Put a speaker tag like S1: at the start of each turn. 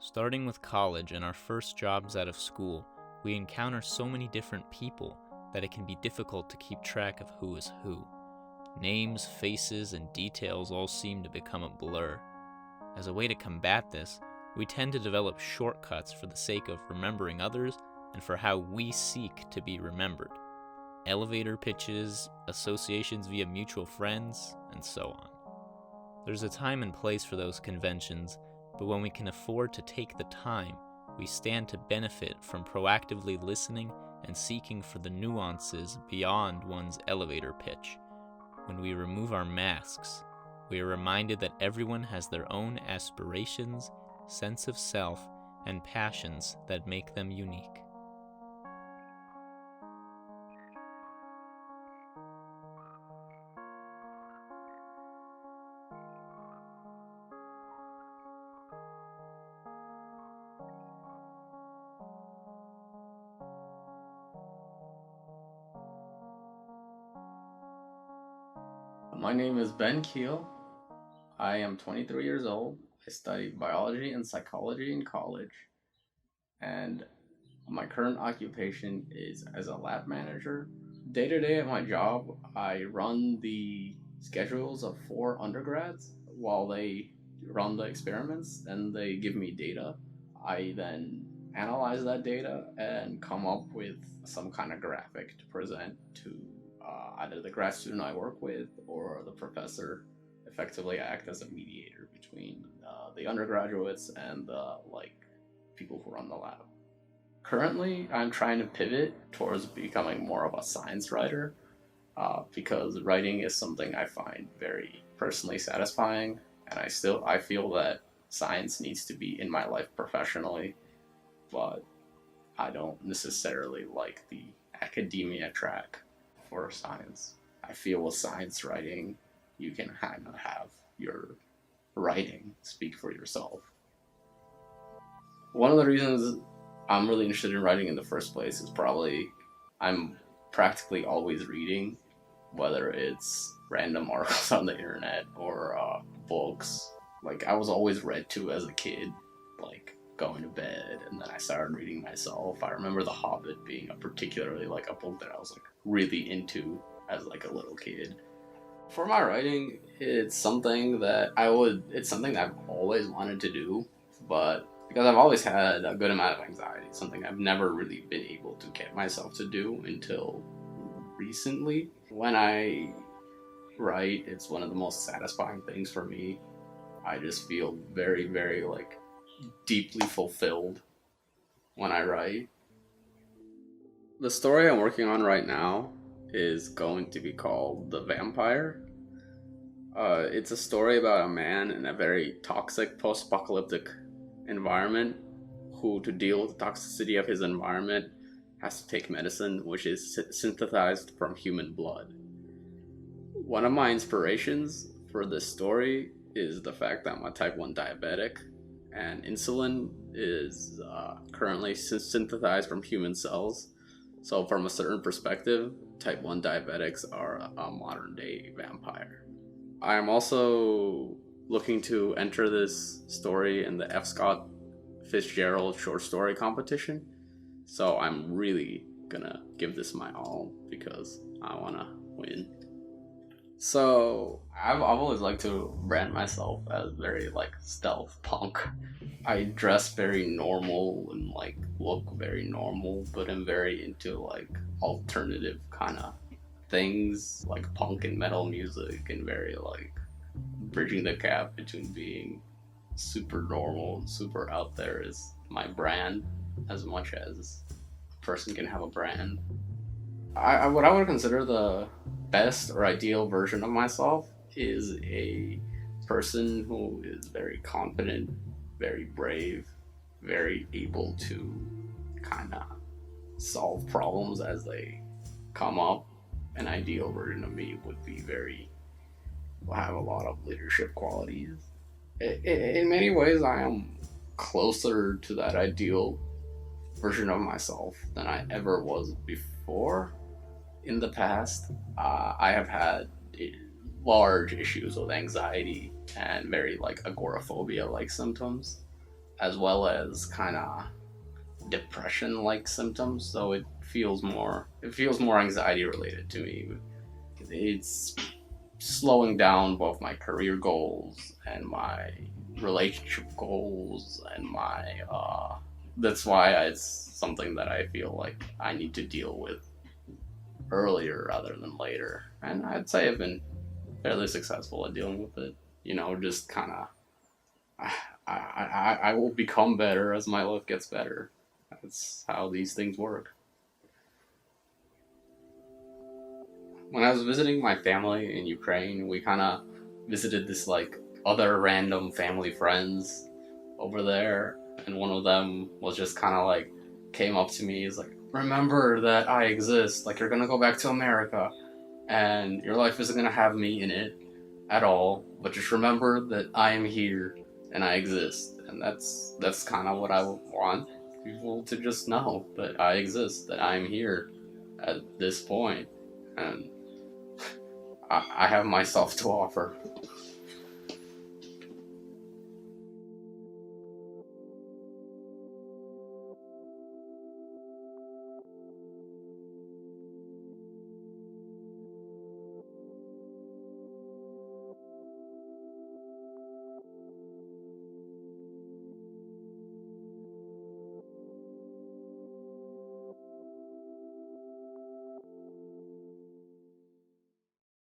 S1: Starting with college and our first jobs out of school, we encounter so many different people that it can be difficult to keep track of who is who. Names, faces, and details all seem to become a blur. As a way to combat this, we tend to develop shortcuts for the sake of remembering others and for how we seek to be remembered. Elevator pitches, associations via mutual friends, and so on. There's a time and place for those conventions, but when we can afford to take the time, we stand to benefit from proactively listening and seeking for the nuances beyond one's elevator pitch. When we remove our masks, we are reminded that everyone has their own aspirations, sense of self, and passions that make them unique.
S2: My name is Khil. I am 23 years old. I studied biology and psychology in college. And my current occupation is as a lab manager. Day to day at my job, I run the schedules of 4 undergrads while they run the experiments and they give me data. I then analyze that data and come up with some kind of graphic to present to either the grad student I work with or the professor. Effectively act as a mediator between the undergraduates and the people who run the lab. Currently, I'm trying to pivot towards becoming more of a science writer because writing is something I find very personally satisfying, and I feel that science needs to be in my life professionally, but I don't necessarily like the academia track for science. I feel with science writing, you can kind of have your writing speak for yourself. One of the reasons I'm really interested in writing in the first place is probably I'm practically always reading, whether it's random articles on the internet or books. I was always read to as a kid, going to bed, and then I started reading myself. I remember The Hobbit being a particularly a book that I was really into as a little kid. For my writing, it's something that I've always wanted to do, but because I've always had a good amount of anxiety, something I've never really been able to get myself to do until recently. When I write, it's one of the most satisfying things for me. I just feel very, very deeply fulfilled when I write. The story I'm working on right now is going to be called The Vampire. It's a story about a man in a very toxic post-apocalyptic environment who, to deal with the toxicity of his environment, has to take medicine which is synthesized from human blood. One of my inspirations for this story is the fact that I'm a type 1 diabetic, and insulin is currently synthesized from human cells. So from a certain perspective, type 1 diabetics are a modern day vampire. I am also looking to enter this story in the F. Scott Fitzgerald short story competition. So I'm really gonna give this my all because I wanna win. So I've always liked to brand myself as very stealth punk. I dress very normal and look very normal, but I'm very into alternative kind of things like punk and metal music, and very bridging the gap between being super normal and super out there is my brand, as much as a person can have a brand. What I would consider the best or ideal version of myself is a person who is very confident, very brave, very able to kind of solve problems as they come up. An ideal version of me would be have a lot of leadership qualities. In many ways, I am closer to that ideal version of myself than I ever was before. In the past, I have had large issues with anxiety and very agoraphobia symptoms, as well as kind of depression-like symptoms. So it feels more anxiety related to me. It's slowing down both my career goals and my relationship goals and my that's why it's something that I feel like I need to deal with earlier rather than later. And I'd say I've been fairly successful at dealing with it. Just kind of I will become better as my life gets better. That's how these things work. When I was visiting my family in Ukraine, we kind of visited this like other random family friends over there, and one of them was just kind of like came up to me. He's like, "Remember that I exist. Like you're gonna go back to America, and your life isn't gonna have me in it at all. But just remember that I am here and I exist." And that's kind of what I want people to just know, that I exist, that I'm here at this point, and I have myself to offer.